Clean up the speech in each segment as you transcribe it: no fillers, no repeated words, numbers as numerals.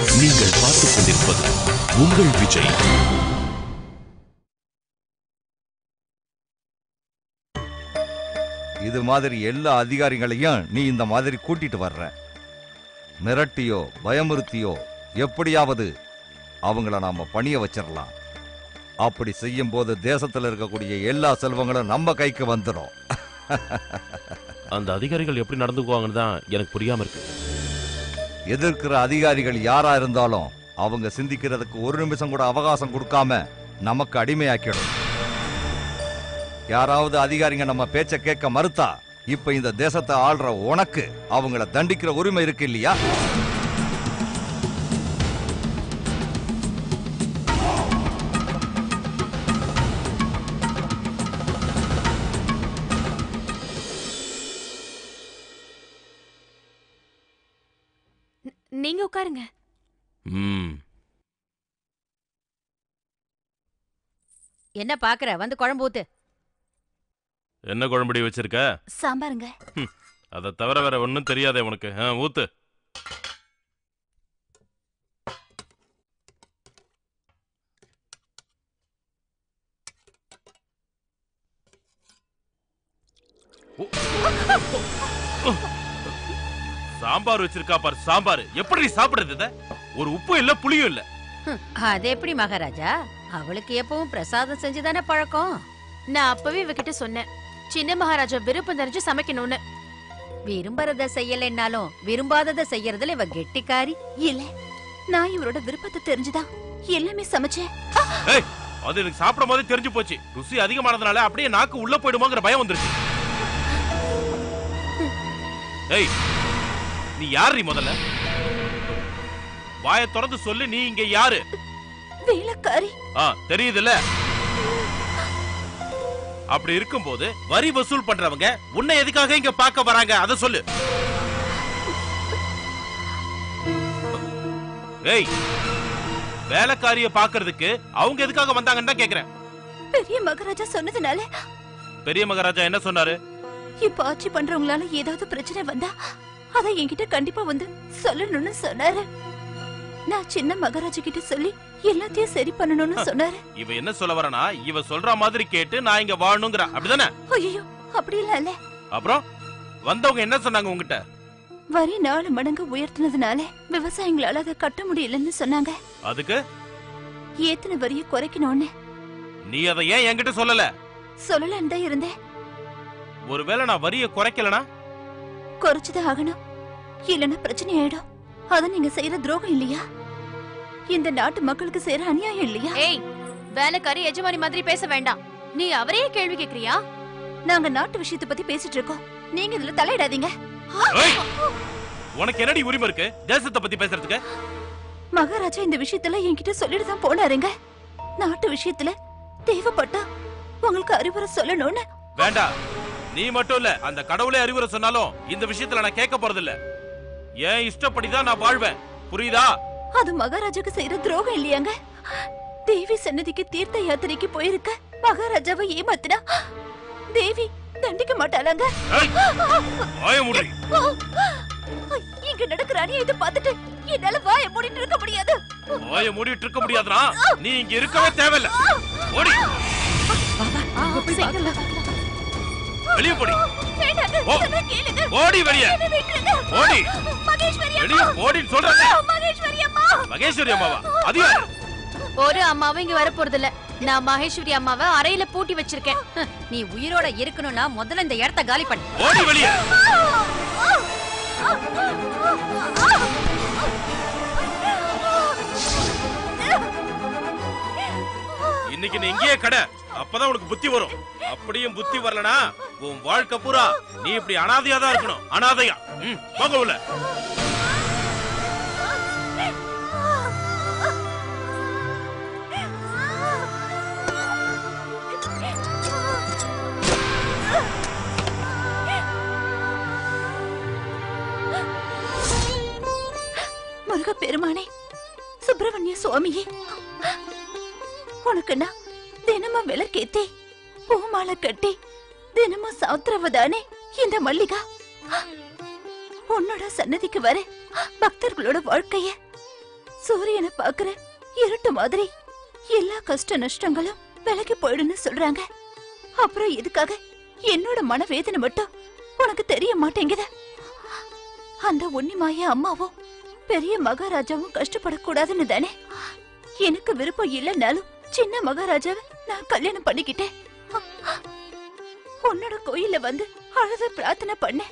நீங்கள் பார்த்துக் கொண்டிருப்பது உங்கள் விஜய். இது மாதிரி எல்லா அதிகாரிகளையும் நீ இந்த மாதிரி கூட்டிட்டு வர்ற. மிரட்டியோ பயமுறுத்தியோ எப்படியாவது அவங்கள நாம பணிய வச்சிடலாம். அப்படி செய்யும் போது தேசத்துல இருக்கக்கூடிய எல்லா செல்வங்களும் நம்ம கைக்கு வந்துடும். அந்த அதிகாரிகள் எப்படி நடந்துக்குவாங்கன்னு தான் எனக்கு புரியாம இருக்கு. எதிர்க்கிற அதிகாரிகள் யாரா இருந்தாலும் அவங்க சிந்திக்கிறதுக்கு ஒரு நிமிஷம் கூட அவகாசம் கொடுக்காம நமக்கு அடிமையாக்கிடும். யாராவது அதிகாரிங்க நம்ம பேச்ச கேட்க மறுத்தா இப்ப இந்த தேசத்தை ஆள்ற உனக்கு அவங்கள தண்டிக்கிற உரிமை இருக்கு இல்லையா? நீங்க உட்காருங்க. என்ன பாக்குற? வந்து குழம்பு ஊத்து. என்ன குழம்புடி வச்சிருக்க? சாம்பாருங்க. அதை தவிர வேற ஒன்னும் தெரியாதே உனக்கு. ஊத்து. சாம்பார் வச்சிருக்கா பாரு. சாம்பார் எப்படி சாப்பிடுறது? ஒரு உப்பு இல்ல புளியும் இல்ல. அது எப்படி மகாராஜா? அவளுக்கு எப்பவும் பிரசாதம் செஞ்சுதானே பழக்கம். நான் அப்பவே இவகிட்ட சொன்னேன், சின்ன மகாராஜா விருப்பம் தெரிஞ்சு சமைக்கணும்னு. விரும்புறத செய்யலைன்னாலும் விரும்பாதத செய்யறதுல இவ கெட்டிக்காரி. இல்ல, நான் இவரோட விருப்பத்தை தெரிஞ்சுதான் எல்லாமே சமைச்சேன். அது எனக்கு சாப்பிடும் போதே தெரிஞ்சு போச்சு. ருசி அதிகமானதுனால அப்படியே நாக்கு உள்ள போயிடுமோங்கிற பயம் வந்துருச்சு. ஏய், நீ யாரு? முதல்ல வாயை திறந்து சொல்லு. நீ இங்க யாரு? வேலைக்காரி. தெரியுதுல்ல? அப்படி இருக்கும்போது வரி வசூல் பண்றவங்க உன்னை எதுக்காக இங்க பார்க்க வராங்க? அத சொல்லு. ஏய், வேலைக்காரிய பாக்குறதுக்கு அவங்க எதுக்காக வந்தாங்கன்னு தான் கேக்குறேன். பெரிய மகாராஜா சொன்னதுனால. பெரிய மகாராஜா என்ன சொன்னாரு? இப்ப ஆட்சி பண்றவங்களால ஏதாவது பிரச்சனை வந்தா அத என்கிட்ட கண்டிப்பா வந்து சொல்லணும்னு சொன்னாரு. நான் சின்ன மகாராஜா கிட்ட சொல்லி எல்லாத்தையும் சரி பண்ணணும்னு சொன்னாரு. இவ என்ன சொல்ல வரனா? இவ சொல்ற மாதிரி கேட்டு நான் இங்க வாழணும்ங்கற அப்படிதானே? ஐயோ, அப்படி இல்ல. அப்புறம் வந்தவங்க என்ன சொன்னாங்க உங்ககிட்ட? வரி 4 மடங்கு உயர்த்தினதுனால விவசாயிகளால அதை கட்ட முடியலன்னு சொன்னாங்க. அதுக்கு ஏத்தின வரியை குறைக்கணும்னு. நீ அதை ஏன் என்கிட்ட சொல்லல? சொல்லலன்னு தான் இருந்தேன். ஒருவேளை நான் வரியை குறைக்கலனா? குறைச்சுதான் ஆகணும், இல்லன்னா பிரச்சனை ஆயிடும். அத நீங்க செய்யற துரோகம் இல்லையா? இந்த நாட்டு மக்களுக்கு செய்யற அநியாயம் இல்லையா? ஏய், வேலைக்காரி எஜமானி மாதிரி பேச வேண்டாம். நீ அவரையே கேள்வி கேக்குறியா? நாங்க நாட்டு விஷயத்தை பத்தி பேசிட்டு இருக்கோம், நீங்க இதுல தலையிடாதீங்க. உனக்கு என்னடி உரிமை இருக்கு தேசத்தை பத்தி பேசுறதுக்கு? மகாராஜா இந்த விஷயத்துல என்கிட்ட சொல்லிட்டு தான் போனாருங்க. நாட்டு விஷயத்துல தேவைப்பட்டா உங்களுக்கு அறிவுரை சொல்லணும்னு. வேண்டாம், நீ மட்டும் இல்ல, அந்த கடவுளே அறிவுரை சொன்னாலும் இந்த விஷயத்துல நான் கேட்க போறது இல்ல. ஏன் இஷ்டப்படிதான் நான் வாழ்வேன், புரியுதா? அது மகாராஜாக்கு செய்யற துரோகம் இல்லையாங்க? தேவி சன்னதிக்கு தீர்த்த யாத்திரைக்கு போயிருக்க மகாராஜாவை ஏமாத்தினா தேவி தண்டிக்க மாட்டாளாங்க. இங்க நடக்கிற அநியாயத்தை பார்த்துட்டு என்னால வாயை மூடிட்டு இருக்க முடியாது. வாயை மூடிட்டு இருக்க முடியாதுனா நீ இங்க இருக்கவே தேவையில்ல. ஓடி வெளியே போடி. ஓடி வெளியே. ஓடி வெளியே. ஓடி சொல்றேன். மகேஸ்வரி அம்மாவா? அது யாரு? ஒரு அம்மாவும் இங்க வர போறது இல்ல. நான் மகேஸ்வரி அம்மாவை அறையில பூட்டி வச்சிருக்கேன். நீ உயிரோட இருக்கணும்னா முதல்ல இந்த இடத்தை காலி பண்ணு. ஓடி வெளியே. இன்னைக்கு நீ இங்கேயே கடை, அப்பதான் உனக்கு புத்தி வரும். அப்படியும் புத்தி வரலனா உன் வாழ்க்கை பூரா நீ இப்படி அனாதையா தான் இருக்கணும். அனாதையா. போக உள்ள. முருக பெருமானே, சுப்பிரமணிய சுவாமியே, உனக்கு நான் தினமும் விளக்கேத்தி பூமாலை கட்டி தினமும் சாத்திரவதானே இந்த மல்லிகா. உன்னோட சன்னதிக்கு வர பக்தர்களோட வாழ்க்கைய சூரியனை பாக்குற இருட்டு மாதிரி எல்லா கஷ்ட நஷ்டங்களும் விலகி போயிடுன்னு சொல்றாங்க. அப்புறம் எதுக்காக என்னோட மனவேதனை மட்டும் உனக்கு தெரிய மாட்டேங்குது? அந்த உன்னிமாய அம்மாவும் பெரிய மகாராஜாவும் கஷ்டப்படக்கூடாதுன்னு தானே எனக்கு விருப்பம் இல்லைன்னாலும் சின்ன மகாராஜாவை நான் கல்யாணம் பண்ணிக்கிட்டேன். உன்னோட கோயில்ல வந்து அழுத பிரார்த்தனை பண்ண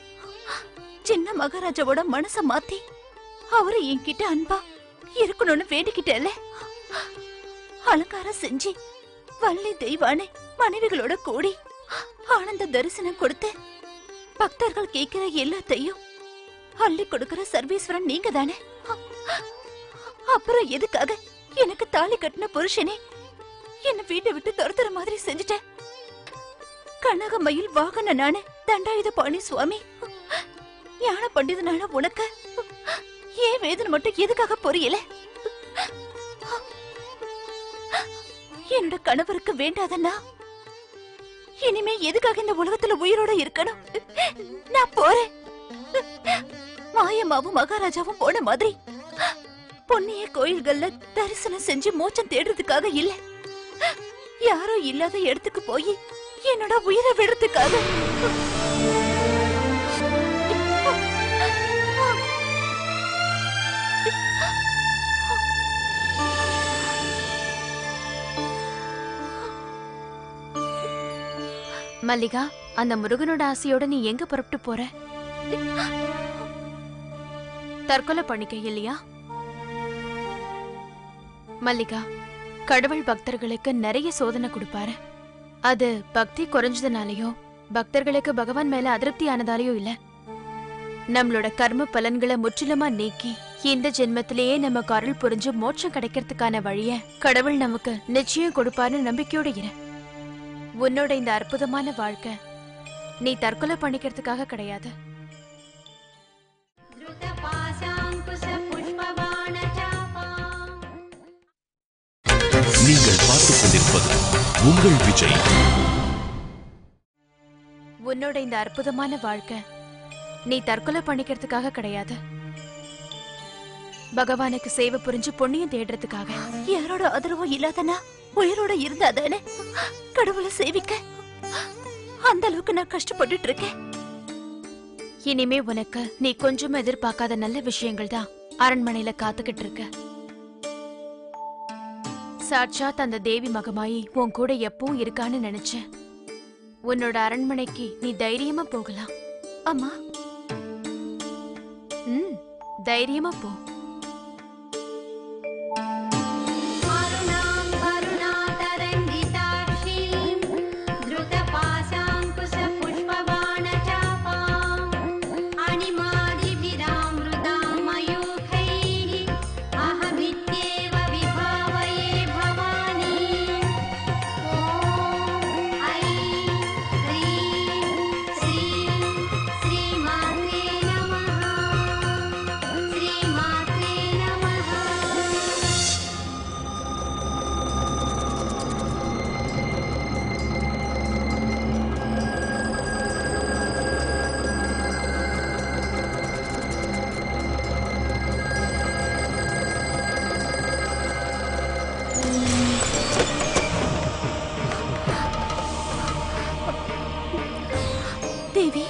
சின்ன மகாராஜாவோட மனச மாத்தி அவரு என்கிட்ட அன்பா இருக்கணும்னு வேண்டிக்கிட்டேல. அலங்காரம் செஞ்சு வள்ளி தெய்வானே மனைவிகளோட கூடி ஆனந்த தரிசனம் கொடுத்து பக்தர்கள் கேட்கிற எல்லாத்தையும் அள்ளி கொடுக்கிற சர்வீஸ்வரன் நீங்க தானே. அப்புறம் எதுக்காக எனக்கு தாலி கட்டின புருஷனே என்ன வீட்டை விட்டு துரத்துற மாதிரி செஞ்சுட்ட? கனகமயில் வாகன நானு தண்டாயுத பாணி சுவாமி ஞான பண்டிதனான உனக்கு ஏன் வேதனை மட்டும் எதுக்காக புரியல? என்னோட கணவருக்கு வேண்டாதன்னா இனிமே எதுக்காக இந்த உலகத்துல உயிரோட இருக்கணும்? நான் போறேன். மாயம்மாவும் மகாராஜாவும் போன மாதிரி பொன்னிய கோயில்கள்ல தரிசனம் செஞ்சு மோட்சம் தேடுறதுக்காக இல்ல, யாரோ இல்லாத இடத்துக்கு போய் என்னோட உயிரை விடுறதுக்காக. மல்லிகா, அந்த முருகனோட ஆசையோட நீ எங்க புறப்பட்டு போற? தற்கொலை பண்ணிக்க இல்லையா? மல்லிகா, கடவுள் பக்தர்களுக்கு நிறைய சோதனை கொடுப்பாரு. அது பக்தி குறைஞ்சதுனாலயோ பக்தர்களுக்கு பகவான் மேல அதிருப்தி ஆனதாலயோ இல்ல. நம்மளோட கர்ம பலன்களை முற்றிலுமா நீக்கி இந்த ஜென்மத்திலேயே நமக்கு அருள் புரிஞ்சு மோட்சம் கிடைக்கிறதுக்கான வழிய கடவுள் நமக்கு நிச்சயம் கொடுப்பாருன்னு நம்பிக்கையோட இரு. உன்னோட இந்த அற்புதமான வாழ்க்கை நீ தற்கொலை பண்ணிக்கிறதுக்காக கிடையாது. நீங்கள் பார்த்துக் கொண்டிருப்பது உங்கள் விஜய். உன்னோட இந்த அற்புதமான வாழ்க்கை நீ தற்கொலை பண்ணிக்கிறதுக்காக கிடையாது. பகவானுக்கு சேவை புரிஞ்சு புண்ணியம் தேடுறதுக்காக. யாரோட ஆதரவும் இல்லாதனா உயிரோட இருந்தாதானே கடவுளை சேவிக்க. அந்த அளவுக்கு நான் கஷ்டப்பட்டுட்டு இருக்கேன். இனிமே உனக்கு நீ கொஞ்சம் எதிர்பார்க்காத நல்ல விஷயங்கள் தான் அரண்மனையில காத்துக்கிட்டு இருக்க. சாட்சாத் அந்த தேவி மகமாயி உன் கூட எப்பவும் இருக்கான்னு நினைச்சேன். உன்னோட அரண்மனைக்கு நீ தைரியமா போகலாம். அம்மா, தைரியமா போ. தேவி,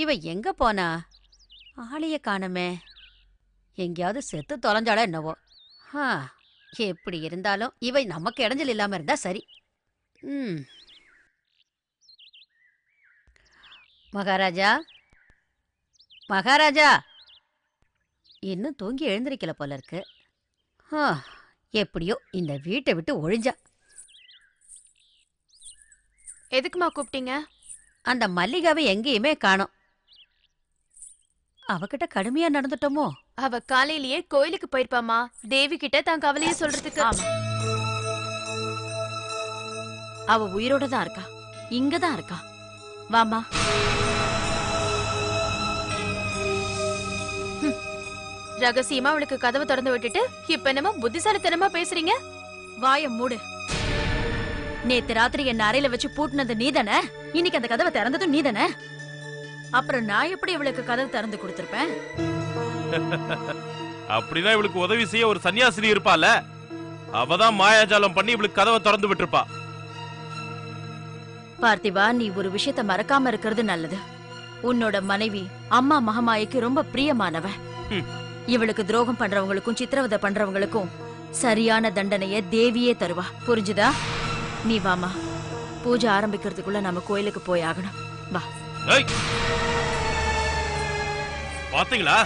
இவ எங்க போனா? ஆளைய காணுமே. எங்கேயாவது செத்து தொலைஞ்சாளா என்னவோ. எப்படி இருந்தாலும் இவை நமக்கு இடைஞ்சல் இல்லாம இருந்தா சரி. மகாராஜா, மகாராஜா இன்னும் தூங்கி எழுந்திருக்கல போல இருக்கு. எப்படியோ இந்த வீட்டை விட்டு ஒழிஞ்சா. எதுக்குமா கூப்பிட்டீங்க? அந்த மல்லிகாவை எங்கேயுமே காணோம். அவகிட்ட கடுமையா நடந்துட்டோமோ? அவ காலையிலேயே கோயிலுக்கு போயிருப்பாமா, தேவி கிட்ட தான் கவலைய சொல்றதுக்கு. அவ உயிரோட தான் இருக்கா, இங்கதான் இருக்கா. வாமா. ரகசியமா அவளுக்கு கதவை திறந்து விட்டுட்டு இப்ப என்னமோ புத்திசாலித்தனமா பேசுறீங்க. வாய மூடு. நேத்து ராத்திரி என்ன அறையில வச்சு பூட்டினது நீதானே? இன்னைக்கு அந்த கதவை திறந்ததும் நீதானே? அப்புறம் நான் எப்படி இவளுக்கு கதவை திறந்து கொடுத்திருப்பேன்? அப்படின்னா இவளுக்கு உதவி செய்ய ஒரு சன்னியாசினி இருப்பால, அவதான் மாயாஜாலம் பண்ணி இவளுக்கு கதவை திறந்து விட்டுருப்பா. பார்த்திவா, நீ ஒரு விஷயத்த மறக்காம இருக்கிறது நல்லது. உன்னோட மனைவி அம்மா மகமாயிக்கு ரொம்ப பிரியமானவ. இவளுக்கு துரோகம் பண்றவங்களுக்கும் சித்திரவதை பண்றவங்களுக்கும் சரியான தண்டனைய தேவியே தருவா. புரிஞ்சுதா? நீ வாமா, பூஜை ஆரம்பிக்கிறதுக்குள்ள நம்ம கோயிலுக்கு போய் ஆகணும். வா. பாத்தீங்களா?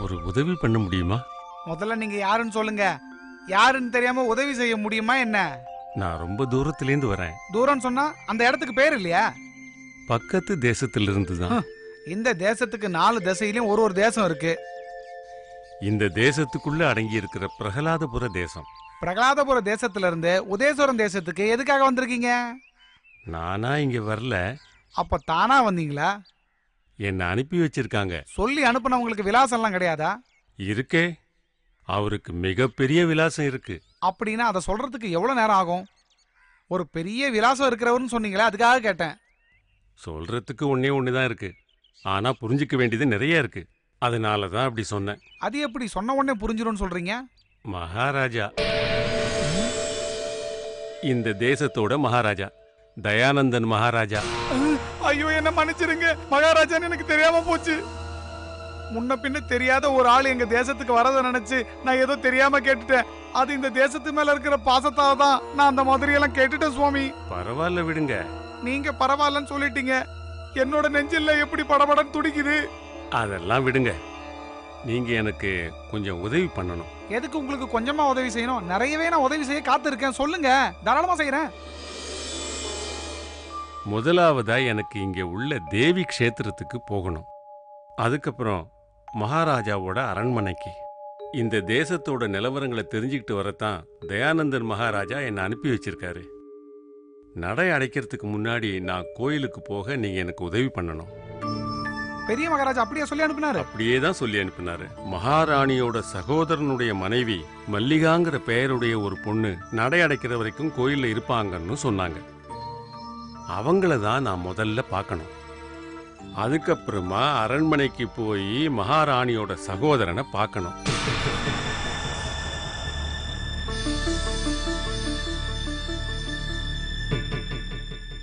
ஒரு உதவி பண்ண முடியுமா? முதல்ல நீங்க யாருன்னு சொல்லுங்க. யாருன்னு தெரியாம உதவி செய்ய முடியுமா என்ன? நான் ரொம்ப தூரத்திலேருந்து வரேன். தூரம் சொன்னா அந்த இடத்துக்கு பேர் இல்லையா? பக்கத்து தேசத்திலிருந்து தான். இந்த தேசத்துக்கு 4 திசையிலும் ஒரு தேசம் இருக்கு. இந்த தேசத்துக்குள்ள அடங்கி இருக்கிற பிரகலாதபுர தேசம். பிரகலாதபுர தேசத்துல இருந்து உதயசுரம் தேசத்துக்கு எதுக்காக வந்திருக்கீங்க? நானா இங்க வரல. அப்ப தானா வந்தீங்களா? என்ன அனுப்பி வச்சிருக்காங்க. சொல்லி அனுப்புனவங்களுக்கு விலாசம் எல்லாம் கிடையாதா? இருக்கே, அவருக்கு மிகப்பெரிய விலாசம் இருக்கு. அப்படின்னா அதை சொல்றதுக்கு எவ்வளவு நேரம் ஆகும்? ஒரு பெரிய விலாசம் இருக்கிறவர்னு சொன்னீங்களே, அதுக்காக கேட்டேன். சொல்றதுக்கு ஒன்னே ஒண்ணுதான் இருக்கு, ஆனா புரிஞ்சுக்க வேண்டியது நிறைய இருக்கு. அதனாலதான் அப்படி சொன்னேன். அது எப்படி சொன்ன உடனே புரிஞ்சிடும்னு சொல்றீங்க? மகாராஜா, இந்த தேசத்தோட மகாராஜா தயானந்தன் மகாராஜா. ஐயோ, என்ன மன்னிச்சிருங்க மகாராஜான்னு எனக்கு தெரியாம போச்சு. முன்ன பின்ன தெரியாத ஒரு ஆள் எங்க தேசத்துக்கு வரத நினைச்சு நான் ஏதோ தெரியாம கேட்டுட்டேன். அது இந்த தேசத்து மேல இருக்கிற பாசத்தால தான் நான் அந்த மாதிரி எல்லாம் கேட்டுட்டேன் சுவாமி. பரவாயில்ல விடுங்க. நீங்க பரவாயில்லன்னு சொல்லிட்டீங்க, என்னோட நெஞ்சில்ல எப்படி படபடன்னு துடிக்குது. அதெல்லாம் விடுங்க, நீங்க எனக்கு கொஞ்சம் உதவி பண்ணணும். எதுக்கு உங்களுக்கு கொஞ்சமா உதவி செய்யணும்? நிறையவே நான் உதவி செய்ய காத்திருக்கேன், சொல்லுங்க, தாராளமா செய்யறேன். முதலாவதா எனக்கு இங்க உள்ள தேவி க்ஷேத்திரத்துக்கு போகணும். அதுக்கப்புறம் மகாராஜாவோட அரண்மனைக்கு. இந்த தேசத்தோட நிலவரங்களை தெரிஞ்சுக்கிட்டு வரத்தான் தயானந்தன் மகாராஜா என்னை அனுப்பி வச்சிருக்காரு. நடை அடைக்கிறதுக்கு முன்னாடி நான் கோயிலுக்கு போக நீங்க எனக்கு உதவி பண்ணணும். பெரிய மகாராஜா அப்படியே சொல்லி அனுப்பினாரு? அப்படியே தான் சொல்லி அனுப்பினாரு. மகாராணியோட சகோதரனுடைய மனைவி மல்லிகாங்கிற பெயருடைய ஒரு பொண்ணு நடை அடைக்கிற வரைக்கும் கோயில்ல இருப்பாங்கன்னு சொன்னாங்க. அவங்கள தான் நான் முதல்ல பார்க்கணும். அதுக்கப்புறமா அரண்மனைக்கு போய் மகாராணியோட சகோதரனை பார்க்கணும்.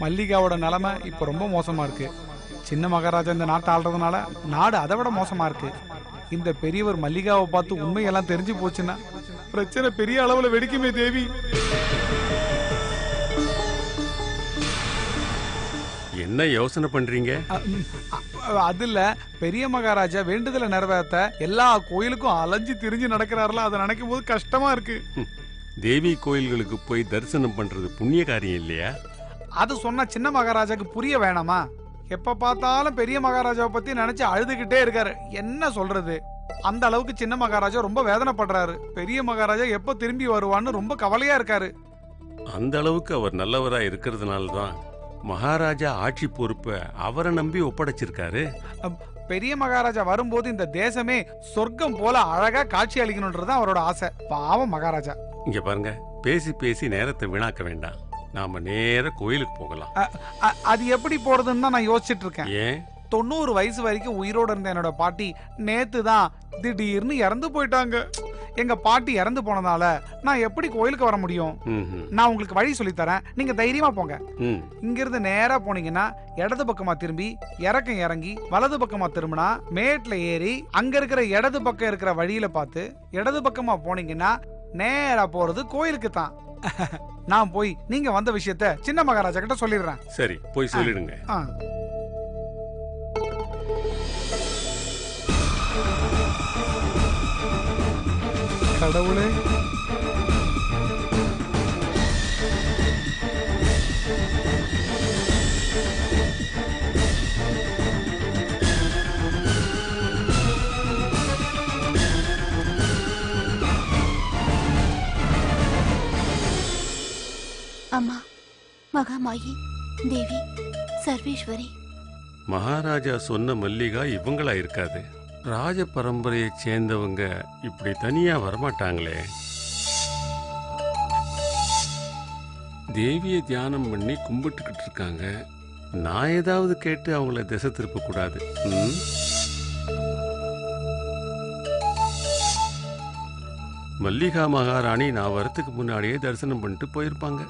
மல்லிகாவோட நிலைமை இப்ப ரொம்ப மோசமா இருக்கு. சின்ன மகாராஜா இந்த நாட்டை ஆள்றதுனால நாடு அதை விட மோசமா இருக்கு. இந்த பெரியவர் மல்லிகாவை பார்த்து உண்மையெல்லாம் தெரிஞ்சு போச்சுன்னா பிரச்சனை பெரிய அளவுல வெடிக்குமே தேவி. என்ன யோசனை பண்றீங்க? அதுல பெரிய மகாராஜா வேண்டுதலை நிறைவேற்ற எல்லா கோயிலுக்கும் அலைஞ்சு திரிஞ்சு நடக்கிறாருல, அதை நினைக்கும் போது கஷ்டமா இருக்கு. தேவி கோயில்களுக்கு போய் தரிசனம் பண்றது புண்ணிய காரியம் இல்லையா? அது சொன்னா சின்ன மகாராஜாக்கு புரிய வேணாமா? எப்ப பார்த்தாலும் பெரிய மகாராஜாவை பத்தி நினைச்சு அழுதுகிட்டே இருக்காரு. என்ன சொல்றது, அந்த அளவுக்கு சின்ன மகாராஜா ரொம்ப வேதனைப்படுறாரு. பெரிய மகாராஜா எப்ப திரும்பி வருவான்னு ரொம்ப கவலையா இருக்காரு. அந்த அளவுக்கு அவர் நல்லவரா இருக்கிறதுனால தான் மகாராஜா ஆட்சி பொறுப்பை அவரை நம்பி ஒப்படைச்சிருக்காரு. பெரிய மகாராஜா வரும்போது இந்த தேசமே சொர்க்கம் போல அழகா காட்சி அளிக்கணும்ன்றது அவரோட ஆசை. பாவம் மகாராஜா. இங்க பாருங்க, பேசி பேசி நேரத்தை வீணாக்க வேண்டாம். நாம நேர கோயிலுக்கு போகலாம். அது எப்படி போறதுன்னு தான் நான் யோசிச்சுட்டு இருக்கேன். ஏன்? 90 வயசு வரைக்கும் உயிரோட இருந்த என்னோட பாட்டி நேத்து தான் திடீர்னு இறந்து போயிட்டாங்க. எங்க பாட்டி இறந்து போனதால நான் எப்படி கோயிலுக்கு வர முடியும்? நான் உங்களுக்கு வழி சொல்லி தரேன், நீங்க தைரியமா போங்க. இங்க இருந்து நேரா போனீங்கன்னா இடது பக்கமா திரும்பி இறக்கம் இறங்கி வலது பக்கமா திரும்பினா மேட்ல ஏறி அங்க இருக்கிற இடது பக்கம் இருக்கிற வழியில பார்த்து இடது பக்கமா போனீங்கன்னா நேரா போறது கோயிலுக்கு தான். நான் போய் நீங்க வந்த விஷயத்த சின்ன மகாராஜா கிட்ட சொல்லிடுறேன். சரி, போய் சொல்லிடுங்க. கடவுளே, அம்மா, மகாமாயி, தேவி, சர்வேஸ்வரி. மகாராஜா சொன்ன மல்லிகா இவங்களா இருக்காது. ராஜ பரம்பரையை சேர்ந்தவங்க இப்படி தனியா வரமாட்டாங்களே. தேவியை தியானம் பண்ணி கும்பிட்டுக்கிட்டு இருக்காங்க. நான் ஏதாவது கேட்டு அவங்கள திசை திருப்ப கூடாது. மல்லிகா மகாராணி நான் வரத்துக்கு முன்னாடியே தரிசனம் பண்ணிட்டு போயிருப்பாங்க.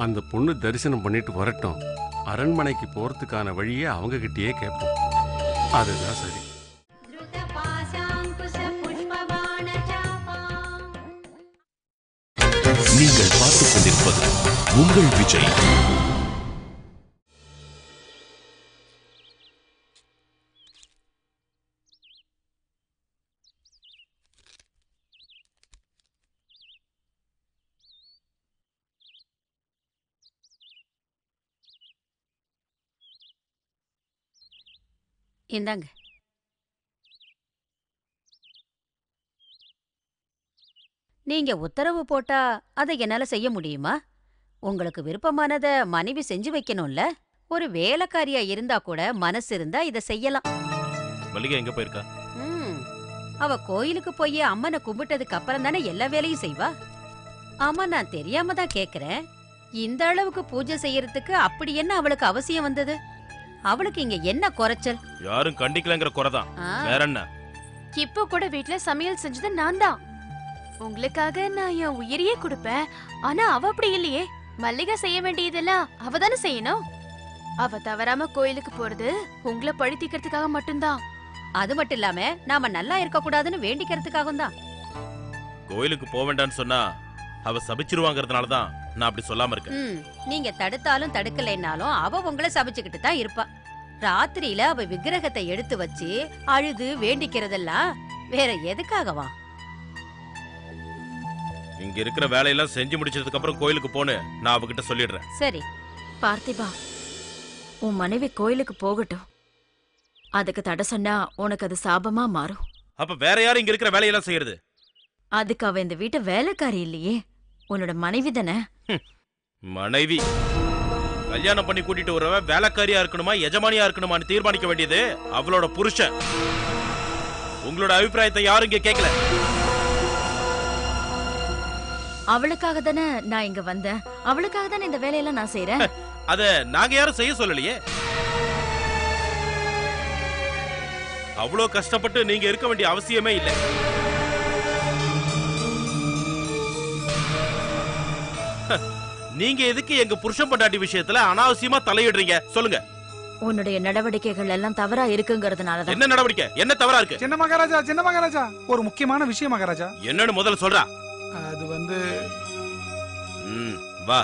அந்த பொண்ணு தரிசனம் பண்ணிட்டு வரட்டும். அரண்மனைக்கு போறதுக்கான வழியை அவங்க கிட்டயே கேட்போம். அதுதான் சரி. நீங்கள் பார்த்துக் கொண்டிருப்பது உங்கள் விஜய். இந்தாங்க. நீங்க உத்தரவு போட்டா அதை என்னால செய்ய முடியுமா? உங்களுக்கு விருப்பமானத மனைவி செஞ்சு வைக்கணும்ல. ஒரு வேலைக்காரியா இருந்தா கூட மனசு இருந்தா இத செய்யலாம். மல்லிகா எங்க போயிருக்கா? அவ கோயிலுக்கு போய் அம்மனை கும்பிட்டதுக்கு அப்புறம் தானே எல்லா வேலையும் செய்வா. ஆமா, நான் தெரியாம தான் கேக்குறேன். இந்த அளவுக்கு பூஜை செய்யறதுக்கு அப்படி என்ன அவளுக்கு அவசியம் வந்தது? அவளுக்கு இங்க என்ன குறைச்சல்? யாரும் கண்டிக்கலங்கிற குறைதான், வேற என்ன? இப்போ கூட வீட்ல சமையல் செஞ்சது நான் தான். உங்களுக்காக நான் என் உயிரையே கொடுப்பேன். ஆனா அவ அப்படி இல்லையே. மல்லிகா செய்ய வேண்டியதெல்லாம் அவ தானே செய்யணும். அவ தவறாம கோயிலுக்கு போறது உங்களை பழித்திக்கிறதுக்காக மட்டும்தான். அது மட்டும் இல்லாம நாம நல்லா இருக்க கூடாதுன்னு வேண்டிக்கிறதுக்காகவும் தான். கோயிலுக்கு போக வேண்டாம்னு சொன்னா அவ சபிச்சிருவாங்கறதுனாலதான் நான் அப்படி சொல்லாம இருக்கேன். நீங்க தடுத்தாலும் தடுக்கலைன்னாலும் அவ உங்களை சபிச்சுக்கிட்டு தான் இருப்பா. ராத்திரியில அவ விக்கிரகத்தை எடுத்து வச்சு அழுது வேண்டிக்கிறதெல்லாம் வேற எதுக்காகவா? இங்க இருக்கிற வேலையெல்லாம் செஞ்சு முடிச்சதுக்கு அப்புறம் கோயிலுக்கு போன்னு நான் அவகிட்ட சொல்லிடுறேன். சரி பார்த்திபா, உன் மனைவி கோயிலுக்கு போகட்டும். அதுக்கு தடை சொன்னா உனக்கு அது சாபமா மாறும். அப்ப வேற யாரும் இங்க இருக்கிற வேலையெல்லாம் செய்யறது? அதுக்கு அவ இந்த வீட்டு வேலைக்காரி இல்லையே, உன்னோட மனைவி தானே. மனைவி கல்யாணம் பண்ணி கூட்டிட்டு வரவ வேலைக்காரியா இருக்கணுமா எஜமானியா இருக்கணுமான்னு தீர்மானிக்க வேண்டியது அவளோட புருஷன். உங்களோட அபிப்பிராயத்தை யாரும் இங்க கேட்கல. அவளுக்காக தானே நான் இங்க வந்தேன். அவளுக்காக தானே இந்த வேலையெல்லாம் நான் செய்யறேன். அத நாங்க யாரும் செய்ய சொல்லலையே. அவ்வளோ கஷ்டப்பட்டு நீங்க இருக்க வேண்டிய அவசியமே இல்லை. நீங்க எதுக்கு எங்க புருஷன் பொண்டாட்டி விஷயத்துல அனாவசியமா தலையிடுறீங்க? சொல்லுங்க. உன்னுடைய நடவடிக்கைகள் எல்லாம் தவறா இருக்குங்கிறதுனாலதான். என்ன நடவடிக்கை? என்ன தவறா இருக்கு? சின்ன மகாராஜா, சின்ன மகாராஜா, ஒரு முக்கியமான விஷயம் மகாராஜா. என்னன்னு முதல்ல சொல்றா. அது வந்து வா.